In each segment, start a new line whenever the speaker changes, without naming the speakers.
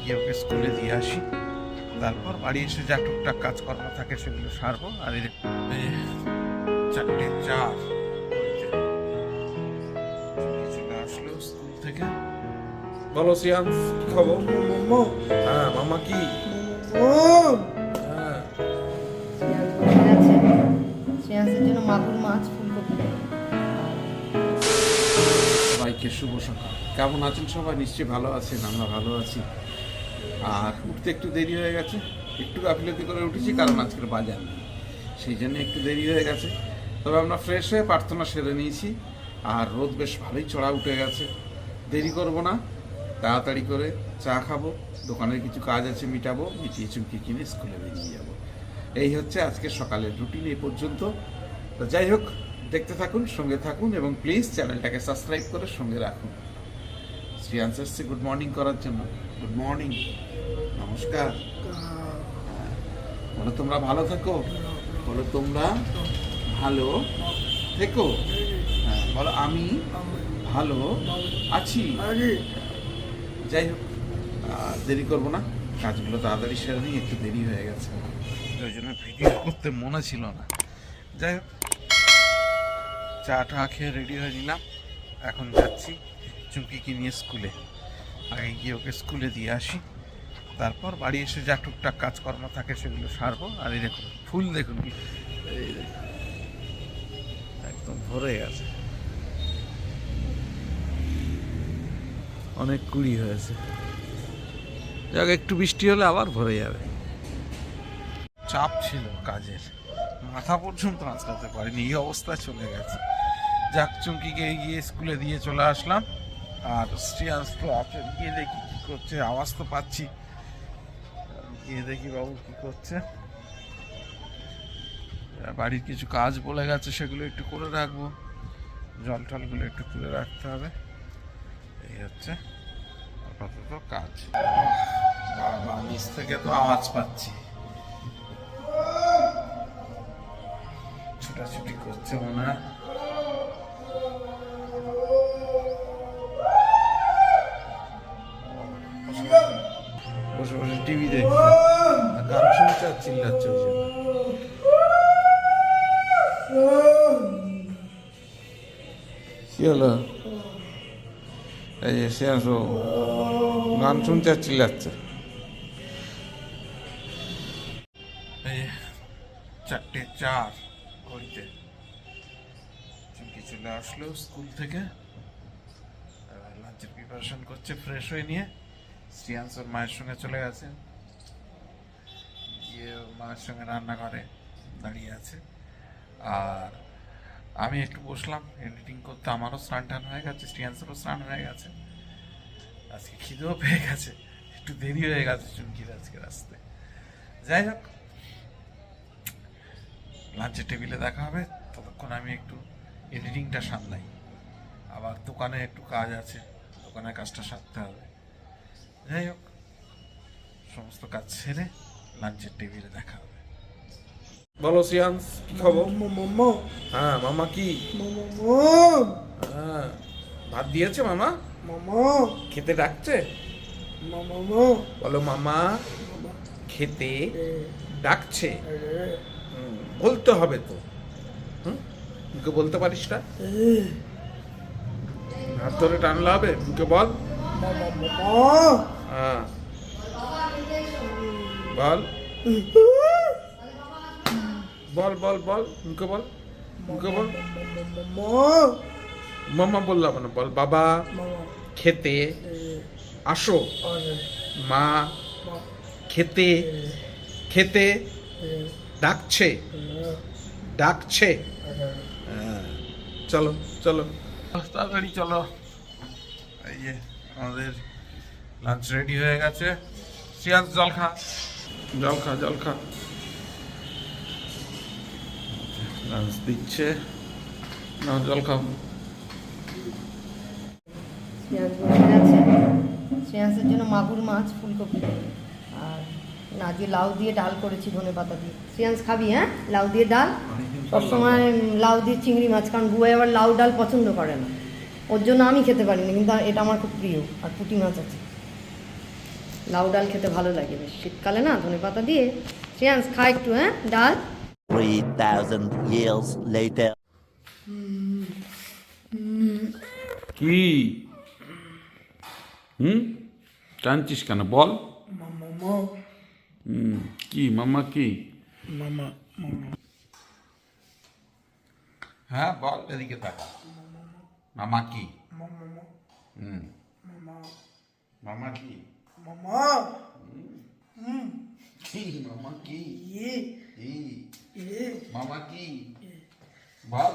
গিয়ে ওকে স্কুলে দিয়ে আসি, তারপর বাড়ি এসে যা টুকটাক কাজকর্ম থাকে সেগুলো সারবো। আর এই 4:04 চলে আসলো স্কুল থেকে। বলো সিয়ান্স, কি খবর? হ্যাঁ মামা কি? হ্যাঁ
শ্রেয়াংসের জন্য মাগুর মাছ, ফুলকপি।
সবাইকে শুভ সকাল। কেমন আছেন সবাই? নিশ্চয়ই ভালো আছেন, আমরা ভালো আছি। আর উঠতে একটু দেরি হয়ে গেছে, একটু গাফিলতি করে উঠেছি কারণ আজকের বাজার নেই, সেই জন্য একটু দেরি হয়ে গেছে। তবে আমরা ফ্রেশ হয়ে প্রার্থনা সেরে নিয়েছি। আর রোদ বেশ ভালোই চড়া উঠে গেছে। দেরি করব না, তাড়াতাড়ি করে চা খাবো, দোকানের কিছু কাজ আছে মিটাবো, মিটিয়ে চুমকি কিনে স্কুলে বেরিয়ে যাব। এই হচ্ছে আজকের সকালের রুটিন এই পর্যন্ত। তো যাই হোক, দেখতে থাকুন, সঙ্গে থাকুন এবং প্লিজ চ্যানেলটাকে সাবস্ক্রাইব করে সঙ্গে রাখুন। শ্রেয়াংস এসছে গুড মর্নিং করার জন্য। গুড মর্নিং, নমস্কার। বলো তোমরা ভালো থেকো, বলো তোমরা ভালো থেকো। হ্যাঁ বলো আমি ভালো আছি। যাই হোক, দেরি করবো না, কাজগুলো তাড়াতাড়ি সেরে নিই, একটু দেরি হয়ে গেছে, ওই জন্য ভিডিও করতে মনে ছিল না। যাই হোক, চা টা খেয়ে রেডি হয়ে নিলাম, এখন যাচ্ছি চুমকিকে নিয়ে স্কুলে। আগে গিয়ে ওকে স্কুলে দিয়ে আসি, তারপর বাড়ি এসে যা টুকটাক কাজকর্ম থাকে সেগুলো সারবো। আর এই দেখুন ফুল, দেখুন কি, এই দেখুন একদম ভরে গেছে, অনেক কুড়ি হয়েছে। যাক, একটু বৃষ্টি হলে আবার ভরে যাবে। চাপ ছিল কাজের, মাথা পর্যন্ত আঁচড়াতে পারিনি, এই অবস্থা চলে গেছে। যাক, চুমকিকে গিয়ে স্কুলে দিয়ে চলে আসলাম। আর শ্রেয়াংস তো আছে, গিয়ে দেখি কি করছে, আওয়াজ তো পাচ্ছি, গিয়ে দেখি বাবু কি করছে। বাড়ির কিছু কাজ বলে গেছে, সেগুলো একটু করে রাখবো, জল টলগুলো একটু তুলে রাখতে হবে। এই হচ্ছে আপাতত কাজ। বাবা, নিচ থেকে তো আওয়াজ পাচ্ছি, ছুটাছুটি করছে মনে হয়। বসে বসে টিভি দেখছে, গান শুনছে আর চিল্লাচ্ছে ওই জন্য। কি হলো? এই যে শ্রেয়াংস গান শুনছে আর চিল্লাচ্ছে। এই 4:04 ঘড়িতে চুমকি চলে আসলো স্কুল থেকে, লাঞ্চের প্রিপারেশন করছে ফ্রেশ হয়ে নিয়ে। শ্রেয়াংস ওর মায়ের সঙ্গে চলে গেছে, গিয়ে ওর মায়ের সঙ্গে রান্নাঘরে দাঁড়িয়ে আছে। আর আমি একটু বসলাম এডিটিং করতে, আমারও স্নান টান হয়ে গেছে, শ্রেয়াংসেরও স্নান হয়ে গেছে। আজকে খিদেও পেয়ে গেছে, একটু দেরি হয়ে গেছে চুমকির আজকে আসতে। যাই হোক, লাঞ্চের টেবিলে দেখা হবে, ততক্ষণ আমি একটু এডিটিংটা সামলাই। আবার দোকানে একটু কাজ আছে, দোকানের কাজটা সারতে হবে। যাই হোক, সমস্ত কাজ সেরে লাঞ্চের টেবিলে দেখা হবে। বলো শ্রেয়াংস, কি খবর? হ্যাঁ মামা কি? হ্যাঁ, ভাত দিয়েছে মামা? খেতে ডাকছে? বলো মামা খেতে ডাকছে। বলতে হবে তো, মুখে বলতে পারিস না? হাত ধরে টানলে হবে, মুখে বল। হ্যাঁ বল, বল বল বল, মুখে বল, মুখে বল। মামা বললাম না, বল বাবা খেতে আসো, মা খেতে খেতে ডাকছে ডাকছে। চলো চলো তাড়াতাড়ি চলো। এই যে আমাদের লাঞ্চ রেডি হয়ে গেছে। শ্রেয়াংস জল খা, জল খা, জল খা। লাঞ্চ দিচ্ছে না, জল খাও।
শ্রেয়াংসের জন্য মাগুর মাছ, ফুলকপি। আর আজকে লাউ দিয়ে ডাল করেছি, ধনে পাতা দিয়ে। শ্রেয়াংস খাবি? হ্যাঁ, লাউ দিয়ে ডাল। সবসময় লাউ দিয়ে চিংড়ি মাছ, কারণ বুয়াই আবার লাউ ডাল পছন্দ করে না, ওর জন্য আমি খেতে পারি না, কিন্তু এটা আমার খুব প্রিয়। আর পুঁটি মাছ আছে। লাউ ডাল খেতে ভালো লাগে বেশ শীতকালে না, ধনে পাতা দিয়ে। শ্রেয়াংশ খা একটু, হ্যাঁ ডাল।
3,000 years later.
কি টানছিস কেন বল? কি মামা কি? হ্যাঁ বল, এদিকে তাকা। মামা কি? মামা কি? কি মামা কি? মামা কি? বল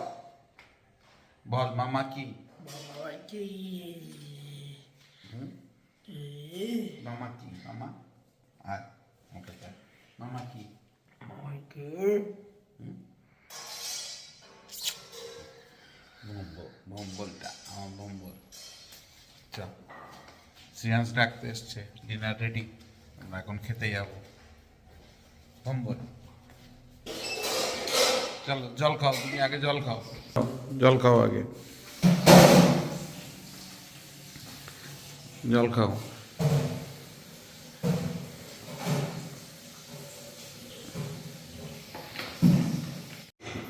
বল মামা কি? মামা কি? মামা আর ওকে মামা কি? বম্বলটা আমার বম্বল। চল, শ্রেয়াংশ ডাকতে এসছে, ডিনার রেডি, আমরা এখন খেতে যাবো। বম্বল চলো জল খাও, তুমি আগে জল খাও, জল খাও আগে, জল খাও।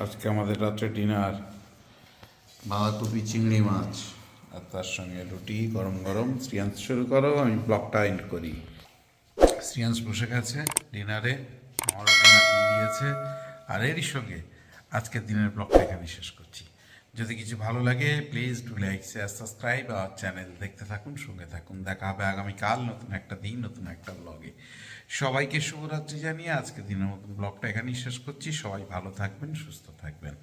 আজকে আমাদের রাত্রে ডিনার বাঁধাকপি চিংড়ি মাছ আর তার সঙ্গে রুটি গরম গরম। শ্রেয়াংশ শুরু করো, আমি ব্লগটা এন্ড করি। শ্রেয়াংশ বসে গেছে ডিনারে, আমারও ডিনার দিয়ে দিয়েছে, আর এরই সঙ্গে আজকের দিনের ব্লগটা এখানে শেষ করছি। যদি কিছু ভালো লাগে please do like share subscribe our channel, দেখতে থাকুন, সঙ্গে থাকুন। দেখা হবে আগামীকাল নতুন একটা দিন নতুন একটা ব্লগে। সবাইকে শুভরাত্রি জানিয়ে আজকের দিনের মতন ব্লগটা এখানেই শেষ করছি। সবাই ভালো থাকবেন, সুস্থ থাকবেন।